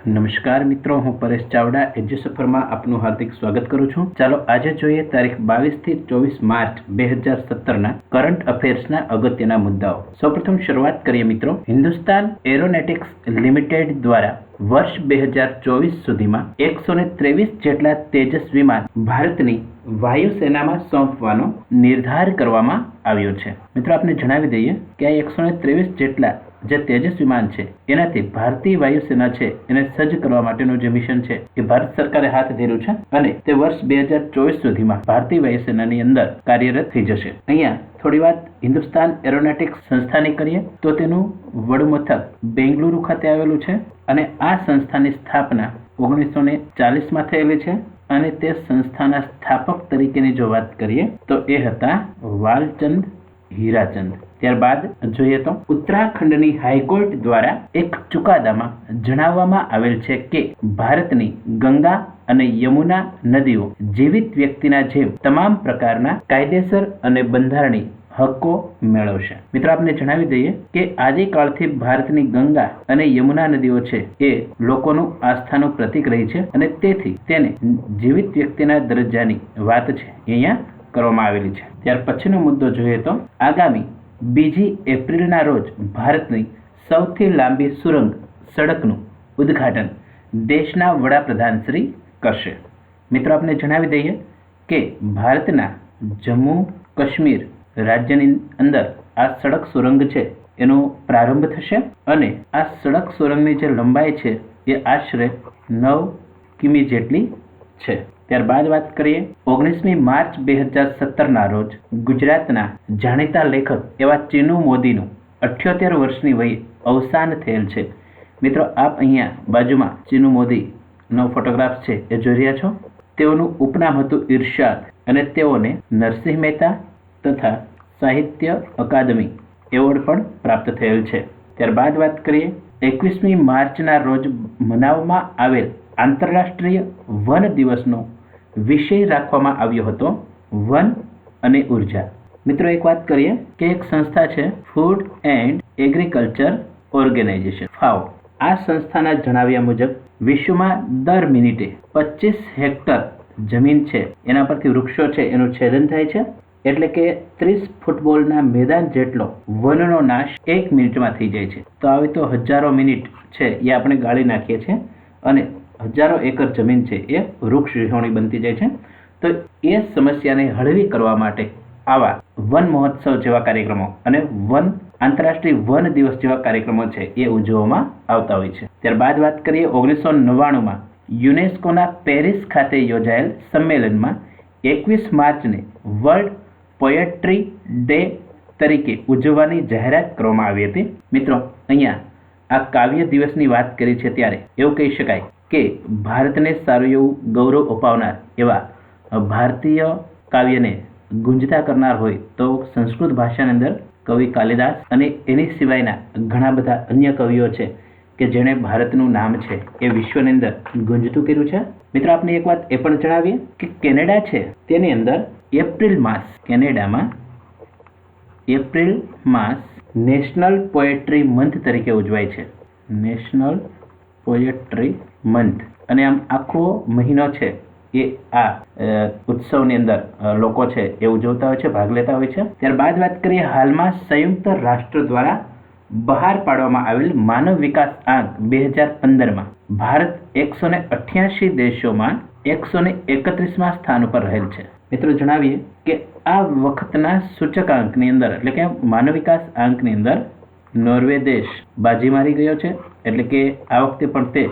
નમસ્કાર મિત્રો, હું પરેશ ચાવડા એજ્યુસફરમાં આપનું હાર્દિક સ્વાગત કરું છું. ચાલો આજે જોઈએ તારીખ 22 થી 24 માર્ચ 2017ના કરંટ અફેર્સના અગત્યના મુદ્દાઓ. સૌપ્રથમ શરૂઆત કરીએ મિત્રો. હિન્દુસ્તાન એરોનોટિક્સ લિમિટેડ દ્વારા વર્ષ 2024 સુધીમાં 123 જેટલા તેજસ વિમાન ભારતની વાયુસેનામાં સોંપવાનો નિર્ધાર કરવામાં આવ્યો છે. મિત્રો આપને જણાવી દઈએ કે આ 123 જેટલા જે તેજસ વિમાન છે એનાથી ભારતીય વાયુસેના છે એને સજ્જ કરવા માટેનું જે મિશન છે એ ભારત સરકારે હાથ ધર્યું છે અને તે વર્ષ 2024 સુધીમાં ભારતીય વાયુસેનાની અંદર કાર્યરત થઈ જશે. અહીંયા થોડી વાત હિન્દુસ્તાન એરોનોટિક્સ સંસ્થાની કરીએ તો તેનું વડુ મથક બેંગલુરુ ખાતે આવેલું છે અને આ સંસ્થાની સ્થાપના 1940માં થયેલી છે અને તે સંસ્થાના સ્થાપક તરીકેની જો વાત કરીએ તો એ હતા વાલચંદ હીરાચંદ. ત્યારબાદ જોઈએ તો ઉત્તરાખંડની હાઈકોર્ટ દ્વારા એક ચુકાદામાં જણાવવામાં આવેલ છે કે ભારતની ગંગા અને યમુના નદીઓ જીવિત વ્યક્તિના જેમ તમામ પ્રકારના કાયદેસર અને બંધારણીય હકો મેળવશે. મિત્રો આપને જણાવી દઈએ કે આદિકાળથી ભારતની ગંગા અને યમુના નદીઓ છે એ લોકોનું આસ્થાનું પ્રતીક રહી છે અને તેથી તેને જીવિત વ્યક્તિના દરજ્જાની વાત છે અહીંયા કરવામાં આવેલી છે. ત્યાર પછીનો મુદ્દો જોઈએ તો આગામી 2 એપ્રિલના રોજ ભારતની સૌથી લાંબી સુરંગ સડકનું ઉદ્ઘાટન દેશના વડાપ્રધાન શ્રી કરશે. મિત્રો આપને જણાવી દઈએ કે ભારતના જમ્મુ કાશ્મીર રાજ્યની અંદર આ સડક સુરંગ છે એનો પ્રારંભ થશે અને આ સડક સુરંગની જે લંબાઈ છે એ આશરે 9 કિમી જેટલી છે. ત્યારબાદ વાત કરીએ 19મી માર્ચ 2017ના રોજ ગુજરાતના જાણીતા લેખક એવા ચીનુ મોદીનું 78 વર્ષની વયે અવસાન થયેલ છે. મિત્રો આપ અહીંયા બાજુમાં ચીનુ મોદીનો ફોટોગ્રાફ છે એ જોઈ રહ્યા છો. તેઓનું ઉપનામ હતું ઇરશાદ અને તેઓને નરસિંહ મહેતા તથા સાહિત્ય અકાદમી એવોર્ડ પણ પ્રાપ્ત થયેલ છે. ત્યારબાદ વાત કરીએ 21મી માર્ચના રોજ મનાવવામાં આવેલ આંતરરાષ્ટ્રીય વન દિવસનો વિષય રાખવામાં આવ્યો હતો વન અને ઉર્જા. મિત્રો એક વાત કરીએ કે એક સંસ્થા છે ફૂડ એન્ડ એગ્રીકલ્ચર ઓર્ગેનાઇઝેશન ફાઓ. આ સંસ્થાના જણાવ્યા મુજબ વિશ્વમાં દર મિનિટે 25 હેક્ટર જમીન છે એના પરથી વૃક્ષો છે એનું છેદન થાય છે. એટલે કે 30 ફૂટબોલના મેદાન જેટલો વનનો નાશ 1 મિનિટમાં થઈ જાય છે. તો આવી તો હજારો મિનિટ છે એ આપણે ગાળી નાખીએ છીએ અને હજારો એકર જમીન છે એ વૃક્ષ વિહોણી બનતી જાય છે. તો એ સમસ્યાને હળવી કરવા માટે આવા વન મહોત્સવ જેવા કાર્યક્રમો અને આંતરરાષ્ટ્રીય વન દિવસ જેવા કાર્યક્રમો છે એ ઉજવવામાં આવતા હોય છે. ત્યારબાદ વાત કરીએ 1999માં યુનેસ્કોના પેરિસ ખાતે યોજાયેલ સંમેલનમાં 21 માર્ચને વર્લ્ડ પોએટ્રી ડે તરીકે ઉજવવાની જાહેરાત કરવામાં આવી હતી. મિત્રો અહીંયા આ કાવ્ય દિવસની વાત કરી છે ત્યારે એવું કહી શકાય કે ભારતને સારું એવું ગૌરવ અપાવનાર એવા ભારતીય કાવ્યને ગુંજતા કરનાર હોય તો સંસ્કૃત ભાષાની અંદર કવિ કાલિદાસ અને એની સિવાયના ઘણા બધા અન્ય કવિઓ છે કે જેણે ભારતનું નામ છે એ વિશ્વની અંદર ગુંજતું કર્યું છે. મિત્રો આપને એક વાત એ પણ જણાવીએ કે કેનેડા છે તેની અંદર કેનેડામાં એપ્રિલ માસ નેશનલ પોએટ્રી મંથ તરીકે ઉજવાય છે. નેશનલ પોએટ્રી મંથ અને આમ આખો મહિનો છે એ આ ઉત્સવની અંદર લોકો છે એ ઉજવતા હોય છે, ભાગ લેતા હોય છે. ત્યારબાદ વાત કરીએ હાલમાં સંયુક્ત રાષ્ટ્ર દ્વારા બહાર પાડવામાં આવેલ માનવ વિકાસ આંક 2015માં ભારત 188 દેશોમાં 131મા સ્થાન ઉપર રહેલ છે. મિત્રો જણાવીએ કે આ વખતના સૂચકાંકની અંદર એટલે કે માનવ વિકાસ આંકની અંદર નોર્વે દેશ બાજી મારી ગયો છે. એટલે કે આ વખતે પણ તે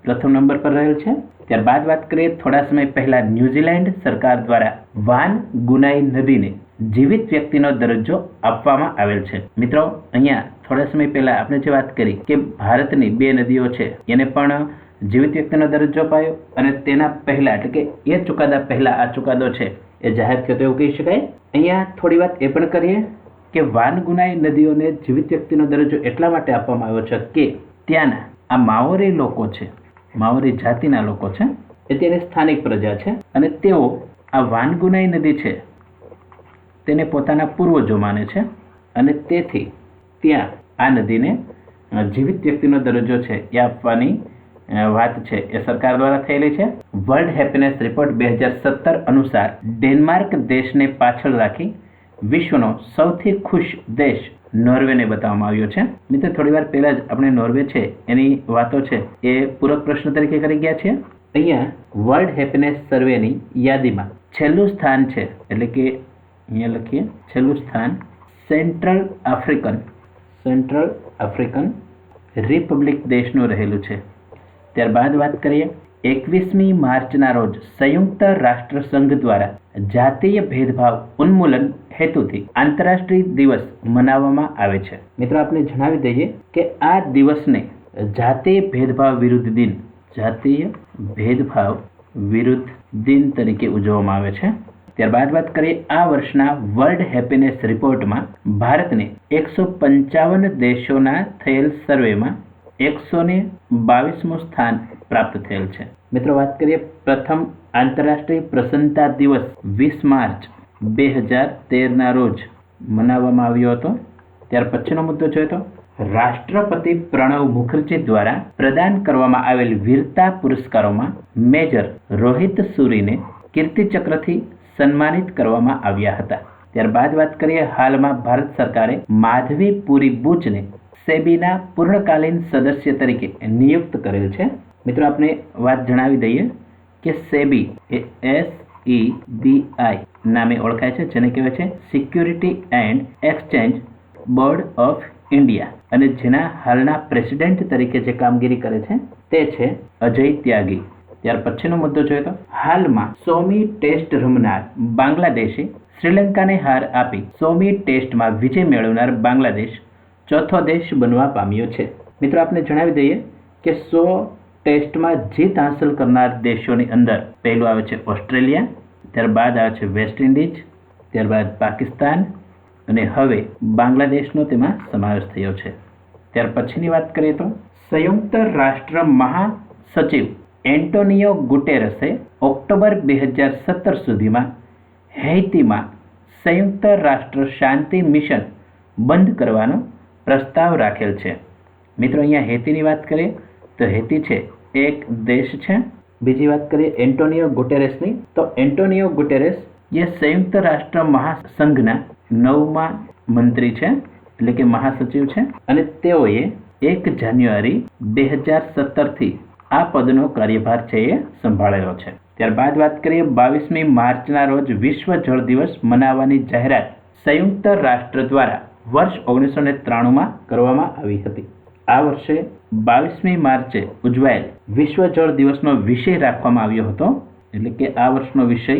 પ્રથમ નંબર પર રહેલ છે. ત્યારબાદ વાત કરીએ થોડા સમય પહેલા ન્યુઝીલેન્ડ સરકાર દ્વારા વાન ગુનાઈ નદીને જીવિત વ્યક્તિનો દરજ્જો આપવામાં આવેલ છે. મિત્રો અહીંયા થોડા સમય પહેલા આપણે જે વાત કરી કે ભારતની 2 નદીઓ છે એને પણ જીવિત વ્યક્તિનો દરજ્જો અપાયો અને તેના પહેલા એટલે કે એ ચુકાદા પહેલા આ ચુકાદો છે એ જાહેર થયો તો એવું કહી શકાય. અહીંયા થોડી વાત એ પણ કરીએ કે વાન ગુનાઈ નદીઓને જીવિત વ્યક્તિનો દરજ્જો એટલા માટે આપવામાં આવ્યો છે કે ત્યાંના આ માઓરી લોકો છે, માઓરી જાતિના લોકો છે એ તેની સ્થાનિક પ્રજા છે અને તેઓ આ વાન ગુનાઈ નદી છે તેને પોતાના પૂર્વજો માને છે અને તેથી ત્યાં આ નદીને જીવિત વ્યક્તિનો દરજ્જો છે એ આપવાની વાત છે એ સરકાર દ્વારા થયેલી છે. વર્લ્ડ હેપીનેસ રિપોર્ટ 2017 અનુસાર ડેનમાર્ક દેશને પાછળ રાખી વિશ્વનો સૌથી ખુશ દેશ નોર્વેને બતાવવામાં આવ્યો છે. મિત્રો થોડી વાર પહેલા જ આપણે નોર્વે છે એની વાતો છે એ પૂરક પ્રશ્ન તરીકે કરી ગયા છે. અહીંયા વર્લ્ડ હેપીનેસ સર્વેની યાદીમાં છેલ્લું સ્થાન છે, એટલે કે અહીંયા લખીએ છેલ્લું સ્થાન સેન્ટ્રલ આફ્રિકન રિપબ્લિક દેશનું રહેલું છે. ત્યારબાદ વાત કરીએ 21મી માર્ચના રોજ સંયુક્ત રાષ્ટ્ર સંઘ દ્વારા જાતીય ભેદભાવ ઉન્મૂલન હેતુથી આંતરરાષ્ટ્રીય દિવસ મનાવવામાં આવે છે. મિત્રો આપણે જણાવી દઈએ કે આ દિવસને જાતીય ભેદભાવ વિરુદ્ધ દિન તરીકે ઉજવવામાં આવે છે. ત્યારબાદ વાત કરીએ આ વર્ષના વર્લ્ડ હેપીનેસ રિપોર્ટમાં ભારતને 155 દેશોના થયેલ સર્વેમાં 122મું સ્થાન પ્રાપ્ત થયેલ છે. મિત્રો વાત કરીએ પ્રથમ આંતરરાષ્ટ્રીય પ્રસન્નતા દિવસ 20 માર્ચ 2013ના રોજ મનાવવામાં આવ્યો હતો. ત્યાર પછીનો મુદ્દો જોઈએ તો રાષ્ટ્રપતિ પ્રણવ મુખર્જી દ્વારા પ્રદાન કરવામાં આવેલ વીરતા પુરસ્કારોમાં મેજર રોહિત સુરીને કીર્તિચક્રથી સન્માનિત કરવામાં આવ્યા હતા. ત્યારબાદ વાત કરીએ હાલમાં ભારત સરકારે માધવી પુરી બુચને સેબીના પૂર્ણકાલીન સદસ્ય તરીકે નિયુક્ત કરેલ છે. મિત્રો આપણે વાત જણાવી દઈએ કે સેબી એ SEBI નામે ઓળખાય છે, જેને કહેવાય છે security and exchange board of India, અને જેના હાલના પ્રેસિડેન્ટ તરીકે જે કામગીરી કરે છે તે છે અજય ત્યાગી. ત્યાર પછીનો મુદ્દો જોઈએ તો હાલમાં 100મી ટેસ્ટ રમનાર બાંગ્લાદેશે શ્રીલંકાને હાર આપી 100મી ટેસ્ટમાં વિજય મેળવનાર બાંગ્લાદેશ ચોથો દેશ બનવા પામ્યો છે. મિત્રો આપણે જણાવી દઈએ કે 100 ટેસ્ટમાં જીત હાંસલ કરનાર દેશોની અંદર પહેલું આવે છે ઓસ્ટ્રેલિયા, ત્યારબાદ આવે છે વેસ્ટ ઇન્ડિઝ, ત્યારબાદ પાકિસ્તાન અને હવે બાંગ્લાદેશનો તેમાં સમાવેશ થયો છે. ત્યાર પછીની વાત કરીએ તો સંયુક્ત રાષ્ટ્ર મહાસચિવ એન્ટોનિયો ગુટેરસે ઓક્ટોબર 2017 સુધીમાં હૈતીમાં સંયુક્ત રાષ્ટ્ર શાંતિ મિશન બંધ કરવાનો પ્રસ્તાવ રાખેલ છે. મિત્રો અહીંયા હૈતીની વાત કરીએ તો હૈતી છે એક દેશ છે. બીજી વાત કરીએ એન્ટોનિયો ગુટેરેસની, તો એન્ટોનિયો ગુટેરેસ જે સંયુક્ત રાષ્ટ્ર મહાસંઘના 9મા મંત્રી છે, એટલે કે મહાસચિવ છે, અને તેઓએ 1 જાન્યુઆરી 2017થી આ પદનો કાર્યભાર છે એ સંભાળેલો છે. ત્યારબાદ વાત કરીએ 22મી માર્ચના રોજ વિશ્વ જળ દિવસ મનાવવાની જાહેરાત સંયુક્ત રાષ્ટ્ર દ્વારા વર્ષ 1993માં કરવામાં આવી હતી. આ વર્ષે 22મી માર્ચે ઉજવાયેલ વિશ્વ જળ દિવસનો વિષય રાખવામાં આવ્યો હતો, એટલે કે આ વર્ષનો વિષય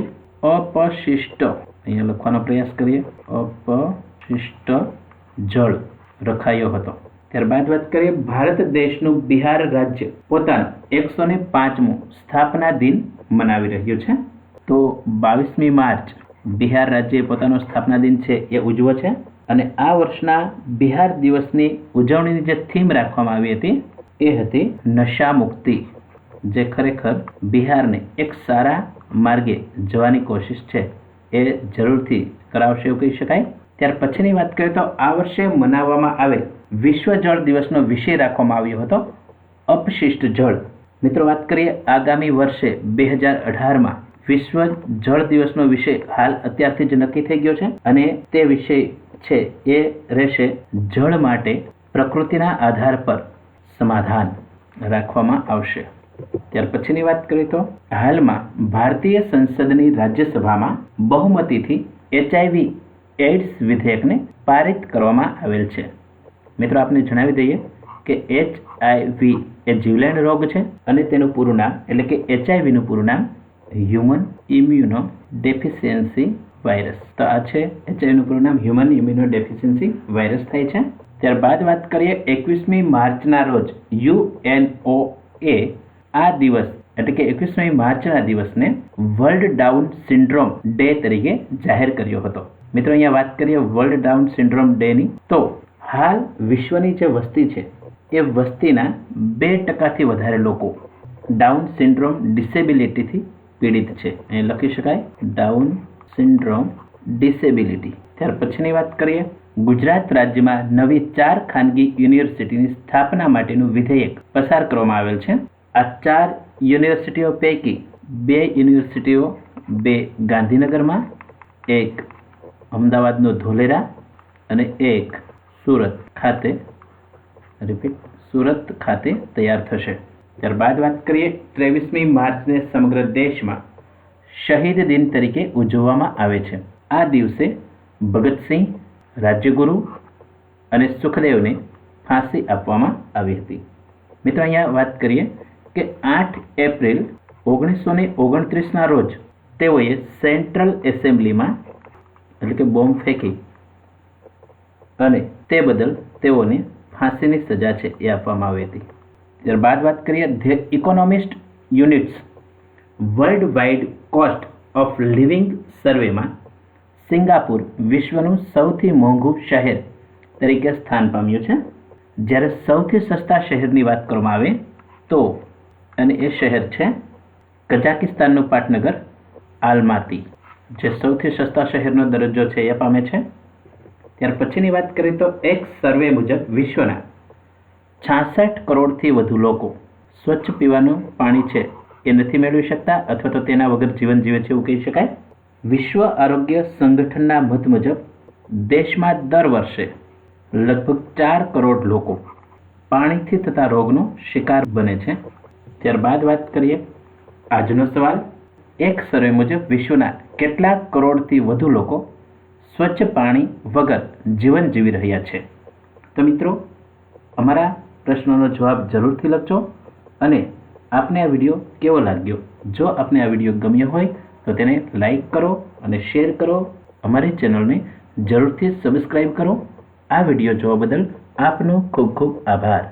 અપશિષ્ટ, અહીંયા લખવાનો પ્રયાસ કરીએ, અપશિષ્ટ જળ રખાયો હતો. ત્યારબાદ વાત કરીએ ભારત દેશનું બિહાર રાજ્ય પોતાનો 105મો સ્થાપના દિન મનાવી રહ્યું છે. તો 22મી માર્ચ બિહાર રાજ્ય પોતાનો સ્થાપના દિન છે એ ઉજવે છે, અને આ વર્ષના બિહાર દિવસની ઉજવણીની જે થીમ રાખવામાં આવી હતી એ હતી નશા મુક્તિ, જે ખરેખર બિહારને એક સારા માર્ગે જવાની કોશિશ છે એ જરૂરથી કરાવશે એવું કહી શકાય. ત્યાર પછીની વાત કરીએ તો આ વર્ષે મનાવવામાં આવેલ વિશ્વ જળ દિવસનો વિષય રાખવામાં આવ્યો હતો અપશિષ્ટ જળ. મિત્રો વાત કરીએ આગામી વર્ષે 2018માં વિશ્વ જળ દિવસનો વિષય હાલ અત્યારથી જ નક્કી થઈ ગયો છે, અને તે વિષય છે એ રહેશે જળ માટે પ્રકૃતિના આધાર પર સમાધાન રાખવામાં આવશે. ત્યાર પછીની વાત કરીએ તો હાલમાં ભારતીય સંસદની રાજ્યસભામાં બહુમતીથી HIV એઇડ્સ વિધેયકને પારિત કરવામાં આવેલ છે. મિત્રો આપને જણાવી દઈએ કે HIV એ જીવલેણ રોગ છે, અને તેનું પૂરું નામ એટલે કે HIV નું પૂરું નામ હ્યુમન ઇમ્યુનો ડેફિશિયન્સી વાયરસ. તો આ છે HIV નું પૂરું નામ હ્યુમન ઇમ્યુનો ડેફિશિયન્સી વાયરસ થાય છે. ત્યારબાદ વાત કરીએ 21મી માર્ચના રોજ UNOA આ દિવસ એટલે કે 21મી માર્ચના દિવસને વર્લ્ડ ડાઉન સિન્ડ્રોમ ડે તરીકે જાહેર કર્યો હતો. મિત્રો અહીંયા વાત કરીએ વર્લ્ડ ડાઉન સિન્ડ્રોમ ડેની, તો હાલ વિશ્વની જે વસ્તી છે એ વસ્તીના 2%થી વધારે લોકો ડાઉન સિન્ડ્રોમ ડિસેબિલિટીથી પીડિત છે. અહીં લખી શકાય ડાઉન સિન્ડ્રોમ ડિસેબિલિટી. ત્યાર પછીની વાત કરીએ ગુજરાત રાજ્યમાં નવી 4 ખાનગી યુનિવર્સિટીની સ્થાપના માટેનું વિધેયક પસાર કરવામાં આવેલ છે. આ 4 યુનિવર્સિટીઓ પૈકી 2 યુનિવર્સિટીઓ, 2 ગાંધીનગરમાં, 1 અમદાવાદનો ધોલેરા અને 1 સુરત ખાતે તૈયાર થશે. ત્યારબાદ વાત કરીએ 23મી માર્ચને સમગ્ર દેશમાં શહીદ દિન તરીકે ઉજવવામાં આવે છે. આ દિવસે ભગતસિંહ, રાજ્યગુરુ અને સુખદેવને ફાંસી આપવામાં આવી હતી. મિત્રો, અહીંયા વાત કરીએ કે 8 એપ્રિલ 1929ના રોજ તેઓએ સેન્ટ્રલ એસેમ્બલીમાં એટલે કે બોમ્બ ફેંકી અને તે બદલ તેઓને ફાંસીની સજા છે એ આપવામાં આવી હતી. ત્યારબાદ વાત કરીએ the economist units world wide cost of living સર્વેમાં સિંગાપુર વિશ્વનું સૌથી મોંઘું શહેર તરીકે સ્થાન પામ્યું છે. જ્યારે સૌથી સસ્તા શહેરની વાત કરવામાં આવે તો અને એ શહેર છે કઝાકિસ્તાનનું પાટનગર આલ્માતી, જે સૌથી સસ્તા શહેરનો દરજ્જો છે એ પામે છે. ત્યાર પછીની વાત કરીએ તો એક સર્વે મુજબ વિશ્વના 66 કરોડથી વધુ લોકો સ્વચ્છ પીવાનું પાણી છે એ નથી મેળવી શકતા અથવા તો તેના વગર જીવન જીવે છે એવું કહી શકાય. વિશ્વ આરોગ્ય સંગઠનના મત મુજબ દેશમાં દર વર્ષે લગભગ 4 કરોડ લોકો પાણીથી થતા રોગનો શિકાર બને છે. ત્યારબાદ વાત કરીએ આજનો સવાલ. એક સર્વે મુજબ વિશ્વના કેટલા કરોડથી વધુ લોકો સ્વચ્છ પાણી વગર જીવન જીવી રહ્યા છે? તો મિત્રો, અમારા પ્રશ્નોનો જવાબ જરૂરથી લખજો અને આપને આ વિડીયો કેવો લાગ્યો? જો આપને આ વિડીયો ગમ્યો હોય તો તેને લાઈક કરો અને શેર કરો. અમારી ચેનલને જરૂરથી સબસ્ક્રાઈબ કરો. આ વિડીયો જોવા બદલ આપનો ખૂબ ખૂબ આભાર.